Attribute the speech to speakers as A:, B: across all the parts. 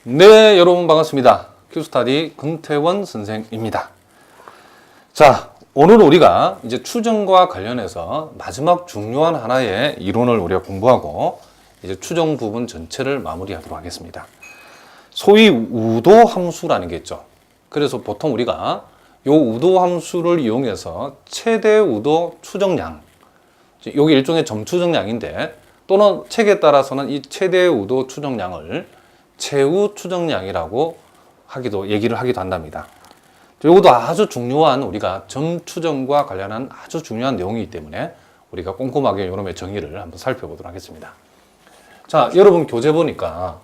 A: 네, 여러분 반갑습니다. 큐스타디 금태원 선생입니다. 자, 오늘 우리가 이제 추정과 관련해서 마지막 중요한 하나의 이론을 우리가 공부하고 이제 추정 부분 전체를 마무리하도록 하겠습니다. 소위 우도 함수라는 게 있죠. 그래서 보통 우리가 요 우도 함수를 이용해서 최대 우도 추정량, 여기 일종의 점추정량인데 또는 책에 따라서는 이 최대 우도 추정량을 최우 추정량이라고 얘기를 하기도 한답니다. 이것도 아주 중요한 우리가 점추정과 관련한 아주 중요한 내용이기 때문에 우리가 꼼꼼하게 이놈의 정의를 한번 살펴보도록 하겠습니다. 자, 여러분 교재 보니까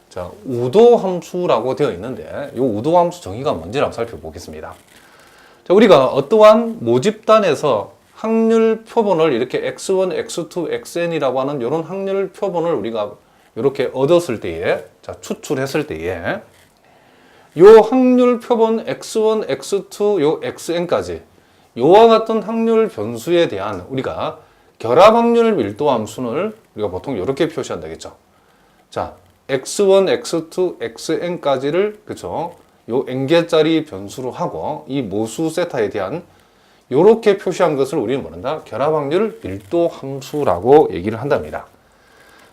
A: 자, 우도 함수라고 되어 있는데 이 우도 함수 정의가 뭔지를 한번 살펴보겠습니다. 자, 우리가 어떠한 모집단에서 확률 표본을 이렇게 x1, x2, xn이라고 하는 이런 확률 표본을 우리가 이렇게 얻었을 때에, 자, 추출했을 때에, 요 확률 표본 x1, x2, 요 xn까지, 요와 같은 확률 변수에 대한 우리가 결합 확률 밀도 함수를 우리가 보통 이렇게 표시한다겠죠. 자, x1, x2, xn까지를, 그쵸, 요 n개짜리 변수로 하고, 이 모수 세타에 대한 요렇게 표시한 것을 우리는 뭐란다? 결합 확률 밀도 함수라고 얘기를 한답니다.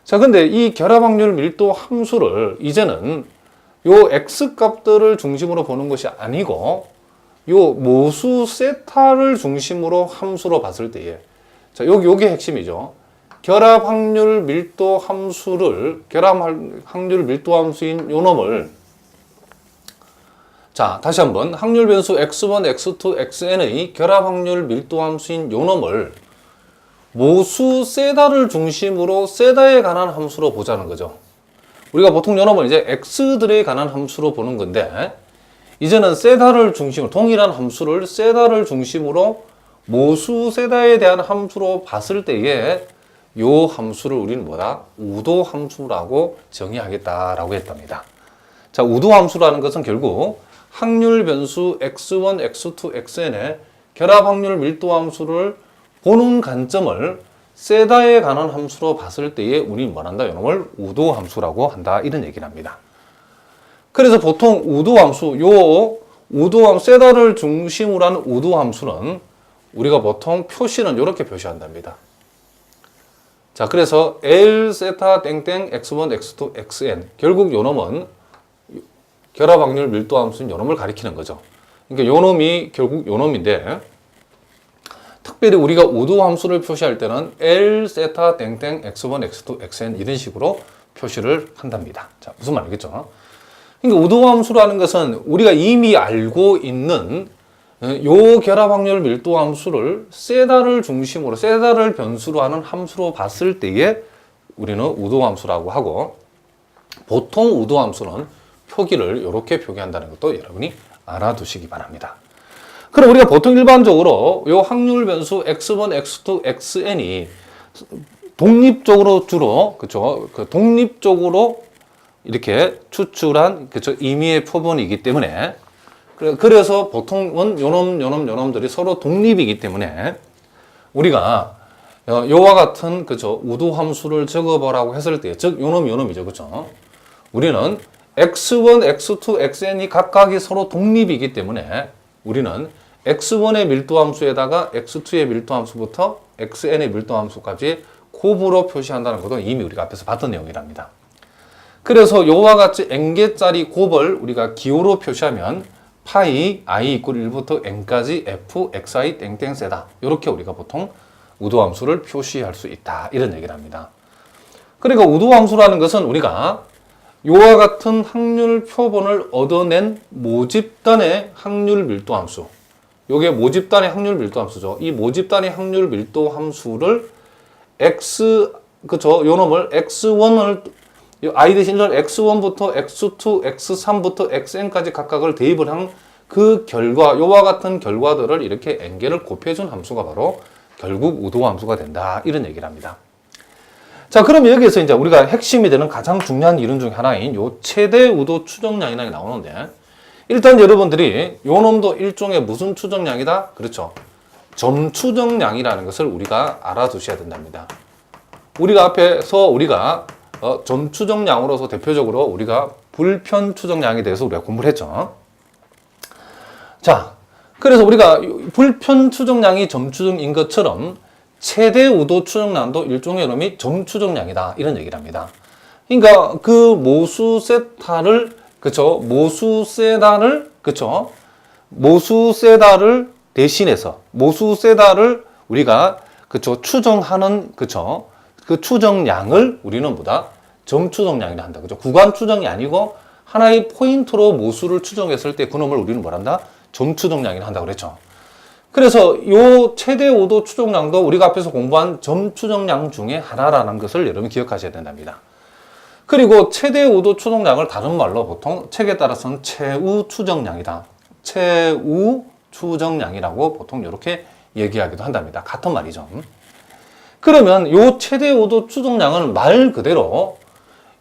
A: 자, 근데 이 결합 확률 밀도 함수를 이제는 요 x 값들을 중심으로 보는 것이 아니고 요 모수 세타를 중심으로 함수로 봤을 때에, 자, 요게 핵심이죠. 결합 확률 밀도 함수를, 결합 확률 밀도 함수인 요 놈을, 자, 다시 한번 확률 변수 x1, x2, xn의 결합 확률 밀도 함수인 요 놈을 모수 세다를 중심으로 세다에 관한 함수로 보자는 거죠. 우리가 보통 요 놈을 이제 x들에 관한 함수로 보는 건데, 이제는 세다를 중심으로, 동일한 함수를 세다를 중심으로 모수 세다에 대한 함수로 봤을 때에 요 함수를 우리는 뭐다? 우도 함수라고 정의하겠다라고 했답니다. 자, 우도 함수라는 것은 결국 확률 변수 x1, x2, xn의 결합 확률 밀도 함수를 보는 관점을 세다에 관한 함수로 봤을 때에 우리는 뭐란다? 이놈을 우도 함수라고 한다. 이런 얘기를 합니다. 그래서 보통 우도 함수, 세다를 중심으로 한 우도 함수는 우리가 보통 표시는 이렇게 표시한답니다. 자, 그래서 L 세타 땡땡 x1, x2, xn. 결국 요 놈은 결합 확률 밀도 함수인 요 놈을 가리키는 거죠. 그러니까 요 놈이 결국 요 놈인데, 특별히 우리가 우도 함수를 표시할 때는 L 세타 땡땡 x1, x2, xn 이런 식으로 표시를 한답니다. 자, 무슨 말이겠죠? 그러니까 우도 함수라는 것은 우리가 이미 알고 있는 요 결합 확률 밀도 함수를 세다를 중심으로, 세다를 변수로 하는 함수로 봤을 때에 우리는 우도 함수라고 하고, 보통 우도 함수는 표기를 이렇게 표기한다는 것도 여러분이 알아두시기 바랍니다. 그럼 우리가 보통 일반적으로 요 확률 변수 x1, x2, xn이 독립적으로 주로, 그쵸, 독립적으로 이렇게 추출한, 그쵸, 임의의 표본이기 때문에, 그래서 보통은 요놈들이 서로 독립이기 때문에 우리가 요와 같은, 그쵸, 우도 함수를 적어보라고 했을 때, 즉 요놈이죠, 그쵸. 우리는 x1, x2, xn이 각각이 서로 독립이기 때문에 우리는 x1의 밀도함수에다가 x2의 밀도함수부터 xn의 밀도함수까지 곱으로 표시한다는 것도 이미 우리가 앞에서 봤던 내용이랍니다. 그래서 요와 같이 n개짜리 곱을 우리가 기호로 표시하면 파이 i 이퀄 1부터 n까지 f xi 땡땡 세다. 이렇게 우리가 보통 우도함수를 표시할 수 있다. 이런 얘기를 합니다. 그러니까 우도함수라는 것은 우리가 요와 같은 확률 표본을 얻어낸 모집단의 확률 밀도 함수. 요게 모집단의 확률 밀도 함수죠. 이 모집단의 확률 밀도 함수를 그쵸, 요 놈을 x1을, i 대신 x1부터 x2, x3부터 xn까지 각각을 대입을 한 그 결과, 요와 같은 결과들을 이렇게 n개를 곱해준 함수가 바로 결국 우도 함수가 된다. 이런 얘기를 합니다. 자, 그럼 여기에서 이제 우리가 핵심이 되는 가장 중요한 이론 중 하나인 요 최대 우도 추정량이라는 게 나오는데, 일단 여러분들이 요 놈도 일종의 무슨 추정량이다? 그렇죠. 점 추정량이라는 것을 우리가 알아두셔야 된답니다. 우리가 앞에서 점 추정량으로서 대표적으로 우리가 불편 추정량에 대해서 우리가 공부를 했죠. 자, 그래서 우리가 불편 추정량이 점 추정인 것처럼 최대 우도 추정량도 일종의 이름이 점 추정량이다. 이런 얘기를 합니다. 그러니까 그 모수 세타를, 그쵸? 모수 세타를, 그쵸? 모수 세타를 대신해서, 모수 세타를 우리가, 그쵸? 추정하는, 그쵸? 그 추정량을 우리는 뭐다? 점 추정량이라 한다. 그죠? 구간 추정이 아니고 하나의 포인트로 모수를 추정했을 때 그놈을 우리는 뭐란다? 점 추정량이라 한다 그랬죠. 그래서 요 최대 우도 추정량도 우리가 앞에서 공부한 점 추정량 중에 하나라는 것을 여러분 기억하셔야 된답니다. 그리고 최대 우도 추정량을 다른 말로 보통 책에 따라서는 최우 추정량이다. 최우 추정량이라고 보통 이렇게 얘기하기도 한답니다. 같은 말이죠. 그러면 요 최대 우도 추정량은 말 그대로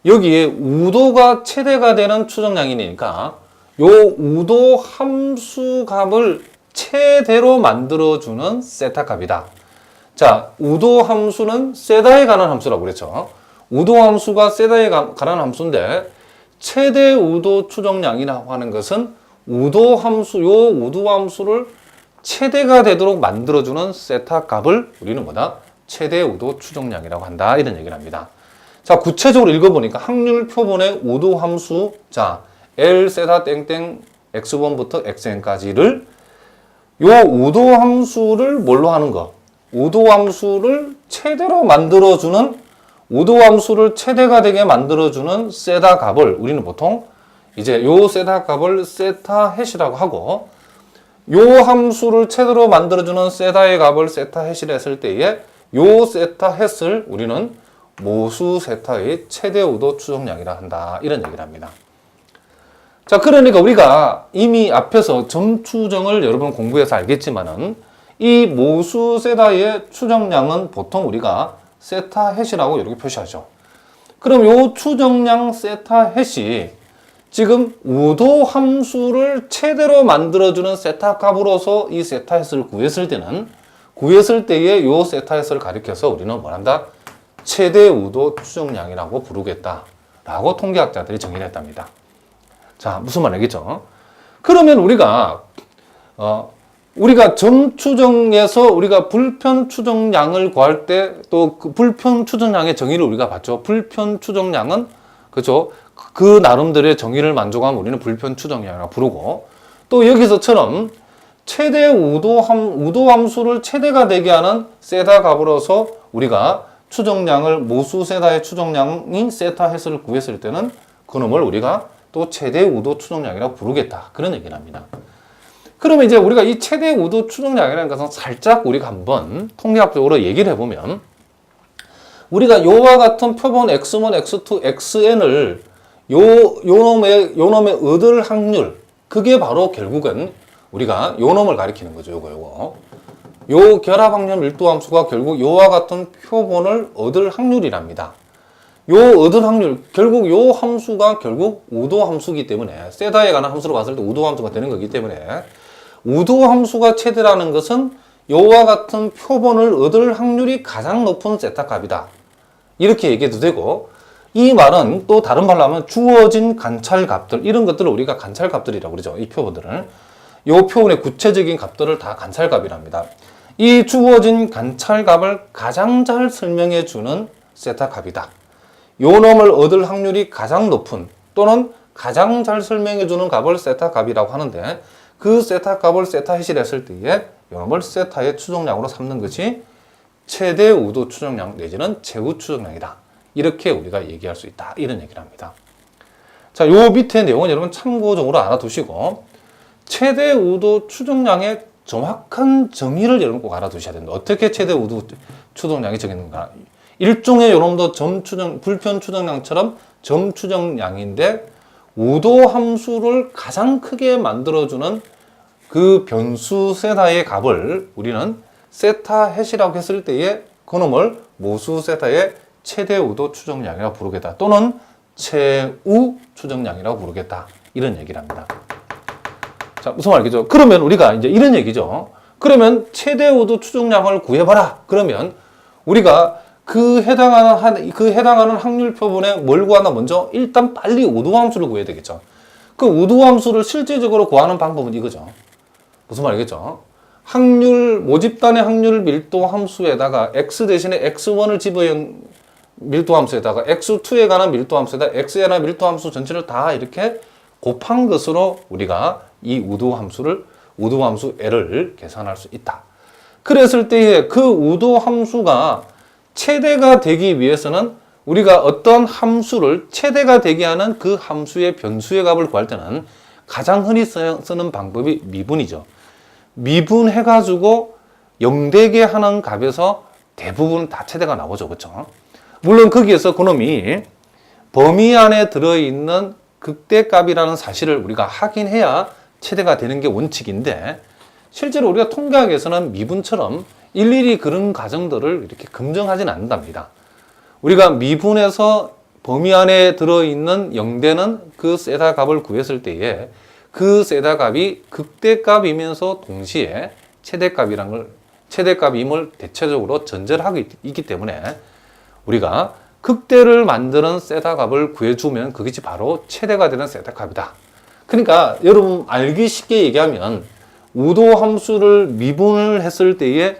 A: 여기에 우도가 최대가 되는 추정량이니까 요 우도 함수 값을 최대로 만들어주는 세타 값이다. 자, 우도 함수는 세타에 관한 함수라고 그랬죠. 우도 함수가 세타에 관한 함수인데 최대 우도 추정량이라고 하는 것은 우도 함수, 요 우도 함수를 최대가 되도록 만들어주는 세타 값을 우리는 뭐다? 최대 우도 추정량이라고 한다. 이런 얘기를 합니다. 자, 구체적으로 읽어보니까 확률 표본의 우도 함수, 자, L 세타 땡땡 x1부터 xn까지를 요 우도 함수를 뭘로 하는 거? 우도 함수를 최대로 만들어주는, 우도 함수를 최대가 되게 만들어주는 세타 값을 우리는 보통 이제 요 세타 값을 세타 햇이라고 하고, 요 함수를 최대로 만들어주는 세타의 값을 세타 햇이라 했을 때에 요 세타 햇을 우리는 모수 세타의 최대 우도 추정량이라 한다. 이런 얘기를 합니다. 자, 그러니까 우리가 이미 앞에서 점 추정을 여러분 공부해서 알겠지만은 이 모수 세타의 추정량은 보통 우리가 세타 햇이라고 이렇게 표시하죠. 그럼 요 추정량 세타 햇이 지금 우도 함수를 최대로 만들어주는 세타 값으로서 이 세타 햇을 구했을 때에 요 세타 햇을 가리켜서 우리는 뭐란다? 최대 우도 추정량이라고 부르겠다라고 통계학자들이 정의를 했답니다. 자, 무슨 말 알겠죠? 그러면 우리가 점 추정에서 우리가 불편 추정량을 구할 때 또 그 불편 추정량의 정의를 우리가 봤죠. 불편 추정량은 그죠? 그 나름대로의 정의를 만족하면 우리는 불편 추정량이라고 부르고, 또 여기서처럼 최대 우도 함수를 최대가 되게 하는 세타 값으로서 우리가 추정량을 모수 세타의 추정량인 세타 햇을 구했을 때는 그놈을 우리가 또 최대 우도 추정량이라고 부르겠다. 그런 얘기를 합니다. 그러면 이제 우리가 이 최대 우도 추정량이라는 것은 살짝 우리가 한번 통계학적으로 얘기를 해보면, 우리가 요와 같은 표본 x1, x2, xn을 요놈의 얻을 확률, 그게 바로 결국은 우리가 요놈을 가리키는 거죠. 요 결합 확률 밀도 함수가 결국 요와 같은 표본을 얻을 확률이랍니다. 요 얻을 확률, 결국 요 함수가 결국 우도 함수이기 때문에, 세타에 관한 함수로 봤을 때 우도 함수가 되는 거기 때문에 우도 함수가 최대라는 것은 요와 같은 표본을 얻을 확률이 가장 높은 세타 값이다. 이렇게 얘기해도 되고, 이 말은 또 다른 말로 하면 주어진 관찰 값들, 이런 것들을 우리가 관찰 값들이라고 그러죠. 이 표본들을. 요 표본의 구체적인 값들을 다 관찰 값이랍니다. 이 주어진 관찰 값을 가장 잘 설명해 주는 세타 값이다. 요 놈을 얻을 확률이 가장 높은 또는 가장 잘 설명해 주는 값을 세타 값이라고 하는데, 그 세타 값을 세타 햇이라 했을 때에 요 놈을 세타의 추정량으로 삼는 것이 최대 우도 추정량 내지는 최우 추정량이다. 이렇게 우리가 얘기할 수 있다. 이런 얘기를 합니다. 자, 요 밑에 내용은 여러분 참고적으로 알아두시고, 최대 우도 추정량의 정확한 정의를 여러분 꼭 알아두셔야 됩니다. 어떻게 최대 우도 추정량이 정했는가? 일종의 요놈도 불편 추정량처럼 점 추정량인데, 우도 함수를 가장 크게 만들어주는 그 변수 세타의 값을 우리는 세타 햇이라고 했을 때에 그놈을 모수 세타의 최대 우도 추정량이라고 부르겠다. 또는 최우 추정량이라고 부르겠다. 이런 얘기를 합니다. 자, 무슨 말이죠? 그러면 우리가 이제 이런 얘기죠. 그러면 최대 우도 추정량을 구해봐라. 그러면 우리가 그 해당하는 확률 표본에 뭘 구하나? 먼저 일단 빨리 우도함수를 구해야 되겠죠. 그 우도함수를 실질적으로 구하는 방법은 이거죠. 무슨 말이겠죠? 모집단의 확률 밀도 함수에다가 x 대신에 x1을 집어넣은 밀도 함수에다가 x2에 관한 밀도 함수에다가 x에 관한 밀도 함수 전체를 다 이렇게 곱한 것으로 우리가 이 우도함수 L을 계산할 수 있다. 그랬을 때에 그 우도함수가 최대가 되기 위해서는 우리가 어떤 함수를 최대가 되게 하는 그 함수의 변수의 값을 구할 때는 가장 흔히 쓰는 방법이 미분이죠. 미분해가지고 0되게 하는 값에서 대부분 다 최대가 나오죠. 그렇죠? 물론 거기에서 그놈이 범위 안에 들어있는 극대값이라는 사실을 우리가 확인해야 최대가 되는 게 원칙인데 실제로 우리가 통계학에서는 미분처럼 일일이 그런 가정들을 이렇게 검증하지는 않는답니다. 우리가 미분해서 범위 안에 들어있는 0되는 그 세타 값을 구했을 때에 그 세타 값이 극대값이면서 동시에 최대값임을 대체적으로 전제를 하고 있기 때문에 우리가 극대를 만드는 세타 값을 구해주면 그것이 바로 최대가 되는 세타 값이다. 그러니까 여러분 알기 쉽게 얘기하면 우도 함수를 미분을 했을 때에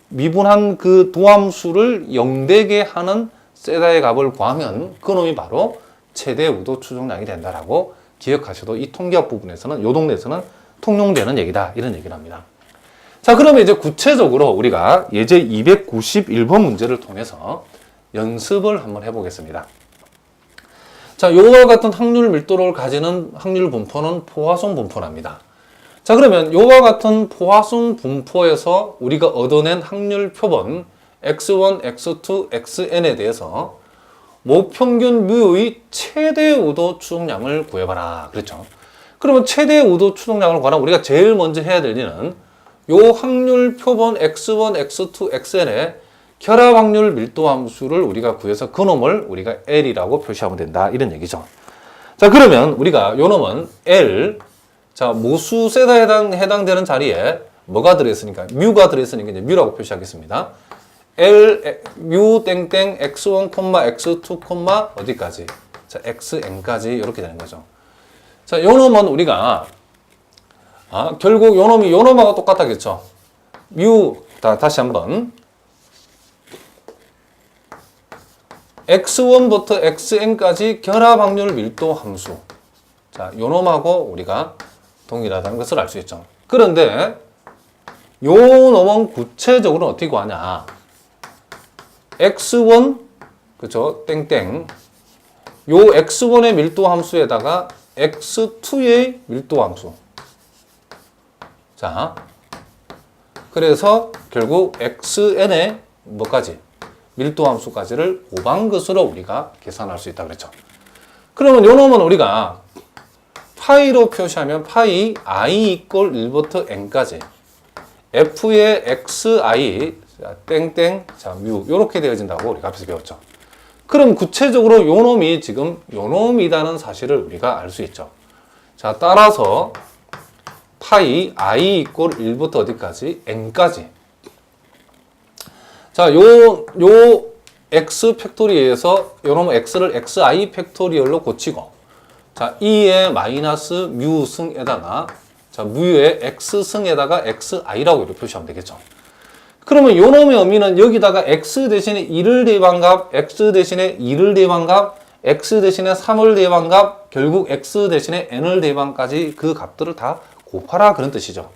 A: 미분한 그 도함수를 0되게 하는 세타의 값을 구하면 그놈이 바로 최대 우도 추정량이 된다라고 기억하셔도 이 통계학 부분에서는 요 동네에서는 통용되는 얘기다 이런 얘기를 합니다. 자, 그러면 이제 구체적으로 우리가 예제 291번 문제를 통해서 연습을 한번 해보겠습니다. 자, 요와 같은 확률 밀도를 가지는 확률 분포는 포화송 분포랍니다. 자, 그러면 요와 같은 포화송 분포에서 우리가 얻어낸 확률 표본 x1, x2, xn에 대해서 모평균 뮤의 최대 우도 추정량을 구해봐라. 그렇죠? 그러면 최대 우도 추정량을 구하라. 우리가 제일 먼저 해야 될 일은 요 확률 표본 x1, x2, xn의 결합 확률 밀도 함수를 우리가 구해서 그놈을 우리가 L이라고 표시하면 된다. 이런 얘기죠. 자, 그러면 우리가 요 놈은 L, 자, 모수 세타에 해당되는 자리에 뭐가 들어있으니까? 뮤가 들어있으니까 이제 뮤라고 표시하겠습니다. L, 뮤, 땡땡, x1, x2, 어디까지? 자, xn까지 이렇게 되는 거죠. 자, 요 놈은 우리가, 결국 요 놈하고 똑같겠죠. 뮤, 다시 한번. x1부터 xn까지 결합 확률 밀도 함수. 자, 요 놈하고 우리가 동일하다는 것을 알 수 있죠. 그런데 요 놈은 구체적으로 어떻게 구하냐? x1, 그죠? 땡땡. 요 x1의 밀도 함수에다가 x2의 밀도 함수. 자, 그래서 결국 xn의 뭐까지? 밀도 함수까지를 곱한 것으로 우리가 계산할 수 있다 그랬죠. 그러면 요 놈은 우리가 파이로 표시하면 파이 i 이꼴 1부터 n까지 f의 xi 땡땡 자 뮤 요렇게 되어진다고 우리가 앞에서 배웠죠. 그럼 구체적으로 요 놈이 지금 요 놈이라는 사실을 우리가 알 수 있죠. 자, 따라서 파이 i 이꼴 1부터 어디까지? n까지. 자, 요 x 팩토리에서 요 놈은 x를 xi 팩토리얼로 고치고 자, 2의 마이너스 뮤 승에다가 자, 뮤의 x 승에다가 xi라고 이렇게 표시하면 되겠죠. 그러면 요 놈의 의미는 여기다가 x 대신에 1을 대입한 값, x 대신에 2를 대입한 값, x 대신에 3을 대입한 값, 결국 x 대신에 n을 대입한 까지 그 값들을 다 곱하라 그런 뜻이죠.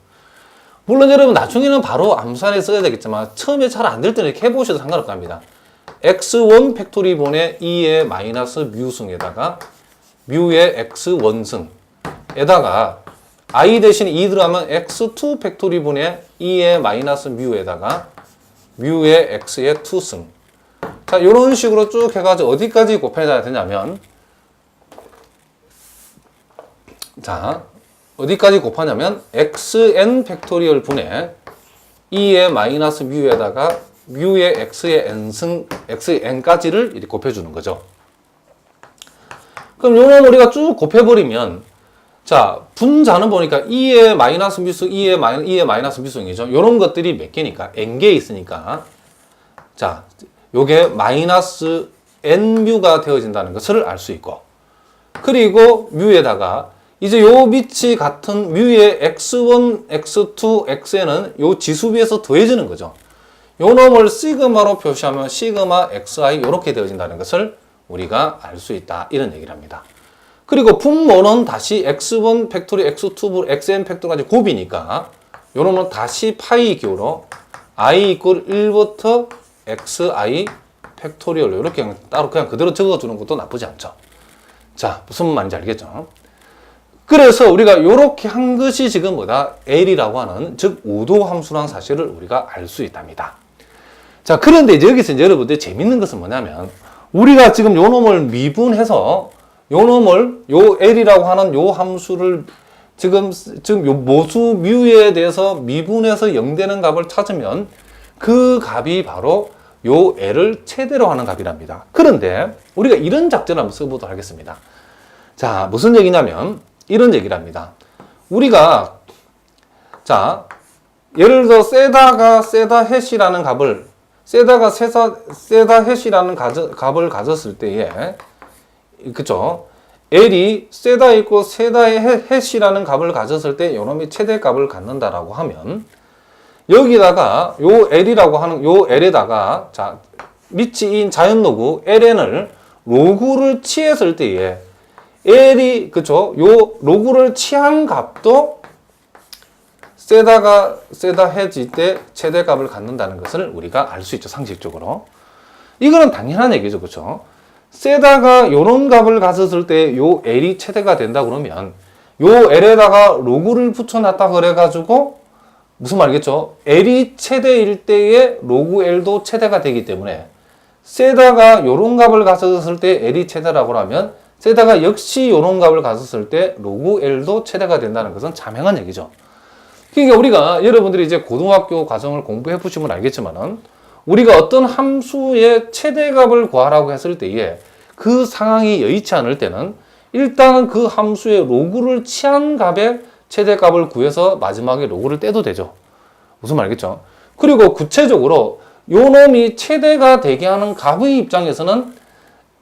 A: 물론 여러분 나중에는 바로 암산에 써야 되겠지만 처음에 잘 안 될 때는 이렇게 해보셔도 상관없답니다. x1 팩토리분의 2의 마이너스 뮤승에다가 뮤의 x1승에다가 i 대신 2 들어가면 x2 팩토리분의 2의 마이너스 뮤에다가 뮤의 x의 2승. 자, 이런 식으로 쭉 해가지고 어디까지 곱해줘야 되냐면 자, 어디까지 곱하냐면 xn 팩토리얼 분의 2의 마이너스 뮤에다가 뮤의 x의 n승, x의 n까지를 이렇게 곱해주는 거죠. 그럼 요놈 우리가 쭉 곱해버리면 자, 분자는 보니까 2의 마이너스 미수, 2의 마이너스 미수이죠. 요런 것들이 몇 개니까? n개 있으니까. 자, 요게 마이너스 n뮤가 되어진다는 것을 알 수 있고, 그리고 뮤에다가 이제 요 밑이 같은 뮤의 x1, x2, xn은 요 지수비에서 더해지는 거죠. 요 놈을 시그마로 표시하면 시그마 xi 이렇게 되어진다는 것을 우리가 알 수 있다. 이런 얘기를 합니다. 그리고 분모는 다시 x1 팩토리, x2 xn 팩토리까지 곱이니까 요 놈은 다시 파이 기호로 i 이퀄 1부터 xi 팩토리얼로 이렇게 따로 그냥 그대로 적어주는 것도 나쁘지 않죠. 자, 무슨 말인지 알겠죠? 그래서 우리가 이렇게 한 것이 지금 뭐다? L이라고 하는, 즉, 우도 함수라는 사실을 우리가 알 수 있답니다. 자, 그런데 이제 여기서 이제 여러분들 재밌는 것은 뭐냐면, 우리가 지금 요 놈을 미분해서, 요 놈을, 요 L이라고 하는 요 함수를 지금 요 모수 뮤에 대해서 미분해서 0되는 값을 찾으면 그 값이 바로 요 L을 최대로 하는 값이랍니다. 그런데 우리가 이런 작전을 한번 써보도록 하겠습니다. 자, 무슨 얘기냐면, 이런 얘기를 합니다. 우리가, 자, 예를 들어, 세다가 세다 해시라는 값을, 세다가 세다 해시라는 값을 가졌을 때에, 그쵸? L이 세다 있고 세다의 해시라는 값을 가졌을 때 요놈이 최대값을 갖는다라고 하면, 여기다가 요 L이라고 하는, 요 L에다가, 자, 밑인 자연로그 LN을 로그를 취했을 때에, L이, 그쵸? 요 로그를 취한 값도 세다가 세다 해질 때 최대값을 갖는다는 것을 우리가 알 수 있죠, 상식적으로. 이거는 당연한 얘기죠, 그쵸? 세다가 요런 값을 가졌을 때 요 L이 최대가 된다 그러면 요 L에다가 로그를 붙여놨다 그래가지고 무슨 말이겠죠? L이 최대일 때에 로그 L도 최대가 되기 때문에 세다가 요런 값을 가졌을 때 L이 최대라고 하면 세다가 역시 요런 값을 가졌을 때 로그 L도 최대가 된다는 것은 자명한 얘기죠. 그러니까 우리가 여러분들이 이제 고등학교 과정을 공부해 보시면 알겠지만은 우리가 어떤 함수의 최대값을 구하라고 했을 때에 그 상황이 여의치 않을 때는 일단은 그 함수의 로그를 취한 값의 최대값을 구해서 마지막에 로그를 떼도 되죠. 무슨 말이겠죠? 그리고 구체적으로 요 놈이 최대가 되게 하는 값의 입장에서는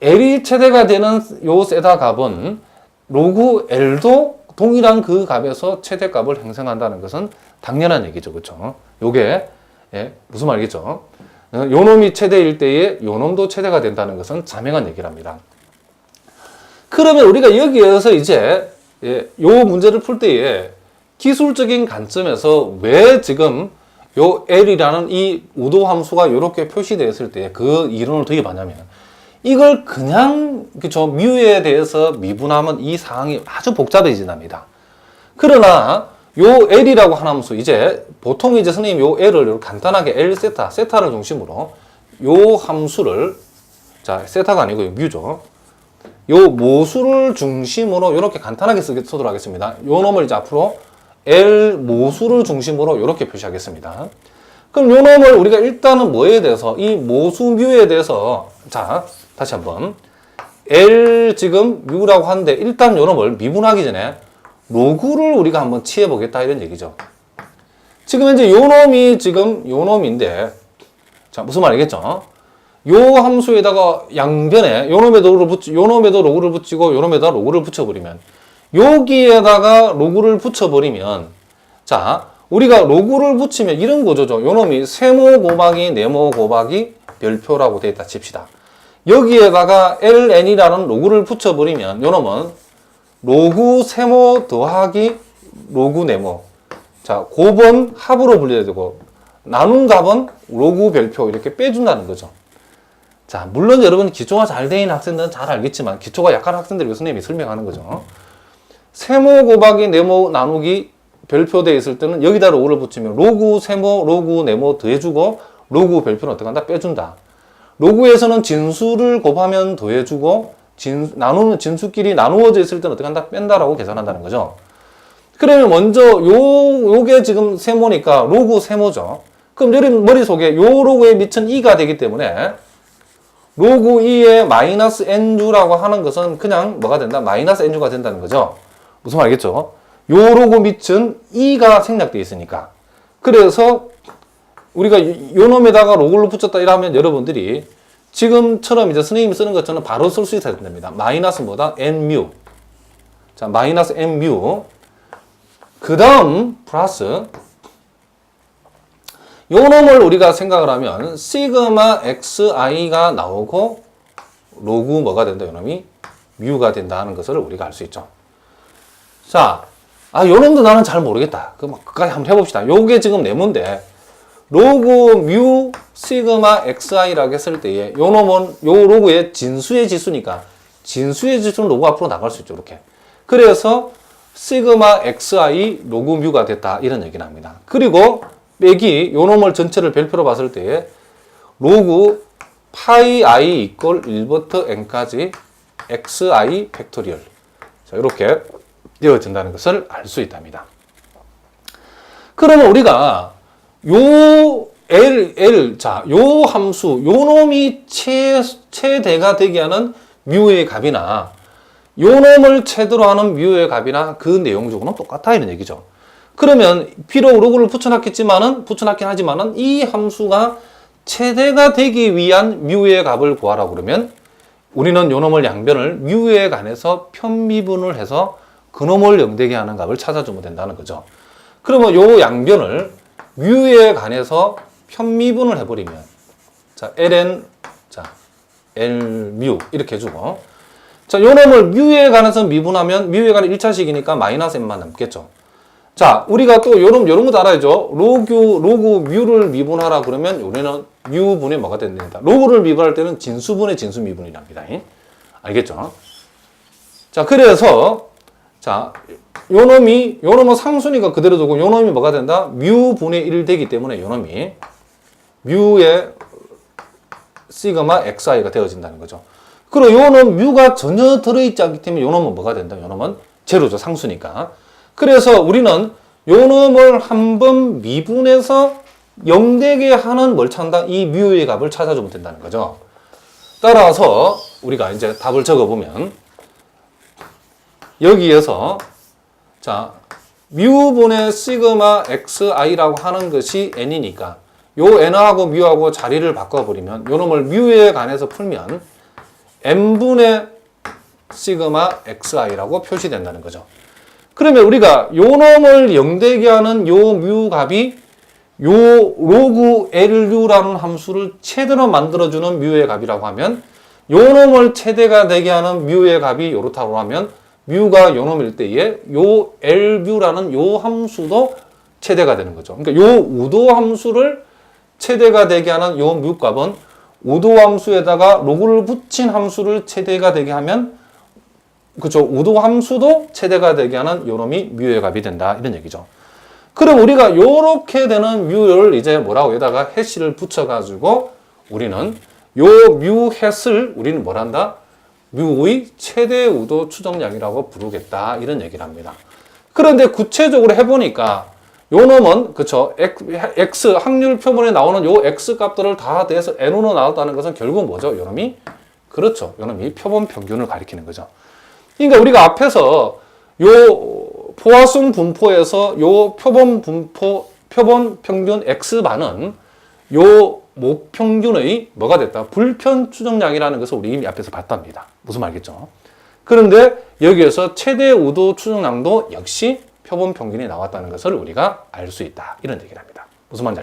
A: L이 최대가 되는 요 세다 값은 로그 L도 동일한 그 값에서 최대값을 형성한다는 것은 당연한 얘기죠. 그렇죠? 요게 무슨 말이겠죠? 요 놈이 최대일 때에 요 놈도 최대가 된다는 것은 자명한 얘기랍니다. 그러면 우리가 여기에서 이제 요 문제를 풀 때에 기술적인 관점에서 왜 지금 요 L이라는 이 우도 함수가 이렇게 표시되었을 때 그 이론을 도입하냐면 이걸 그냥 그쵸 뮤에 대해서 미분하면 이 상황이 아주 복잡해진답니다. 그러나 요 L이라고 하는 함수 이제 보통 이제 선생님 요 L을 간단하게 L 세타를 중심으로 요 함수를 자 세타가 아니고 뮤죠. 요 모수를 중심으로 이렇게 간단하게 쓰도록 하겠습니다. 요 놈을 이제 앞으로 L 모수를 중심으로 이렇게 표시하겠습니다. 그럼 요 놈을 우리가 일단은 뭐에 대해서 이 모수 뮤에 대해서 자 다시 한번 L 지금 뮤라고 하는데 일단 요 놈을 미분하기 전에 로그를 우리가 한번 취해 보겠다 이런 얘기죠. 지금 현재 요 놈이 지금 요 놈인데 자 무슨 말이겠죠? 요 함수에다가 양변에 요 놈에도 로그를 붙이고 요 놈에다 로그를 붙여버리면 여기에다가 로그를 붙여버리면 자 우리가 로그를 붙이면 이런 구조죠. 요 놈이 세모 곱하기 네모 곱하기 별표라고 되어 있다 칩시다. 여기에다가 ln이라는 로그를 붙여버리면 요 놈은 로그 세모 더하기 로그 네모 자 곱은 합으로 분리해야 되고 나눈 값은 로그 별표 이렇게 빼준다는 거죠. 자 물론 여러분 기초가 잘 돼 있는 학생들은 잘 알겠지만 기초가 약한 학생들 위해서 선생님이 설명하는 거죠. 세모 곱하기 네모 나누기 별표 되어 있을 때는 여기다 로그를 붙이면 로그 세모 로그 네모 더해주고 로그 별표는 어떻게 한다? 빼준다. 로그에서는 진수를 곱하면 더해주고 나누는 진수끼리 나누어져 있을 때는 어떻게 한다? 뺀다라고 계산한다는 거죠. 그러면 먼저 요게 지금 세모니까 로그 세모죠. 그럼 여러분 머릿속에 요 로그에 미친 2가 되기 때문에 로그 2의 마이너스 n주라고 하는 것은 그냥 뭐가 된다? 마이너스 n주가 된다는 거죠. 무슨 말이겠죠? 요 로그 밑은 2가 생략되어 있으니까. 그래서 우리가 요 놈에다가 로그를 붙였다 이러면 여러분들이 지금처럼 이제 선생님이 쓰는 것처럼 바로 쓸 수 있어야 됩니다. 마이너스 뭐다? n뮤. 자, 마이너스 n뮤. 그 다음 플러스 요 놈을 우리가 생각을 하면 시그마 xi가 나오고 로그 뭐가 된다? 요 놈이 뮤가 된다 하는 것을 우리가 알 수 있죠. 자, 요 놈도 나는 잘 모르겠다. 그럼 끝까지 한번 해봅시다. 요게 지금 네모인데 로그 뮤 시그마 xi라고 했을 때에 요 놈은 요 로그의 진수의 지수니까 진수의 지수는 로그 앞으로 나갈 수 있죠. 이렇게. 그래서 시그마 xi 로그 뮤가 됐다 이런 얘기를 합니다. 그리고 빼기 요 놈을 전체를 별표로 봤을 때에 로그 파이 i 이퀄 1부터 n까지 xi 팩토리얼. 자, 이렇게 되어진다는 것을 알 수 있답니다. 그러면 우리가 요 자, 요 함수, 요 놈이 최대가 되게 하는 뮤의 값이나 요 놈을 최대로 하는 뮤의 값이나 그 내용적으로는 똑같다 이런 얘기죠. 그러면 비록 로그를 붙여놨긴 하지만은 이 함수가 최대가 되기 위한 뮤의 값을 구하라고 그러면 우리는 요 놈을 양변을 뮤에 관해서 편미분을 해서 그 놈을 0되게 하는 값을 찾아주면 된다는 거죠. 그러면 요 양변을 뮤에 관해서 편미분을 해버리면 자 ln 자 l뮤 이렇게 해주고 자 요 놈을 뮤에 관해서 미분하면 뮤에 관해 1차식이니까 마이너스 n만 남겠죠. 자 우리가 또 요런 것도 알아야죠. 로그 뮤를 미분하라 그러면 우리는 뮤분의 뭐가 된답니다. 로그를 미분할 때는 진수분의 진수 미분이랍니다. 알겠죠? 자 그래서 자 요 놈은 상수니까 그대로 두고 요 놈이 뭐가 된다? 뮤분의 1 되기 때문에 요 놈이 뮤의 시그마 xi가 되어진다는 거죠. 그리고 요 놈 뮤가 전혀 들어있지 않기 때문에 요 놈은 뭐가 된다? 요 놈은 제로죠. 상수니까. 그래서 우리는 요 놈을 한번 미분해서 0되게 하는 뭘 찾는다? 이 뮤의 값을 찾아주면 된다는 거죠. 따라서 우리가 이제 답을 적어보면 여기에서 자 뮤분의 시그마 xi라고 하는 것이 n이니까 요 n하고 뮤하고 자리를 바꿔버리면 요 놈을 뮤에 관해서 풀면 n분의 시그마 xi라고 표시된다는 거죠. 그러면 우리가 요 놈을 0되게 하는 요 뮤 값이 요 로그 lu라는 함수를 최대로 만들어주는 뮤의 값이라고 하면 요 놈을 최대가 되게 하는 뮤의 값이 요렇다고 하면 뮤가 요 놈일 때에 요 l뮤라는 요 함수도 최대가 되는 거죠. 그러니까 요 우도 함수를 최대가 되게 하는 요 뮤 값은 우도 함수에다가 로그를 붙인 함수를 최대가 되게 하면 그죠? 우도 함수도 최대가 되게 하는 요 놈이 뮤의 값이 된다 이런 얘기죠. 그럼 우리가 요렇게 되는 뮤를 이제 뭐라고 여기다가 해시를 붙여가지고 우리는 요 뮤 햇을 우리는 뭘 한다? 뮤의 최대 우도 추정량이라고 부르겠다 이런 얘기를 합니다. 그런데 구체적으로 해보니까 요 놈은 그쵸 x 확률 표본에 나오는 요 x 값들을 다 대해서 n으로 나왔다는 것은 결국 뭐죠? 요 놈이 그렇죠. 요 놈이 표본 평균을 가리키는 거죠. 그러니까 우리가 앞에서 요 포화성 분포에서 요 표본 평균 x반은 요 모평균의 뭐가 됐다? 불편 추정량이라는 것을 우리 이미 앞에서 봤답니다. 무슨 말이겠죠? 그런데 여기에서 최대 우도 추정량도 역시 표본 평균이 나왔다는 것을 우리가 알 수 있다. 이런 얘기를 합니다. 무슨 말인지 알겠죠?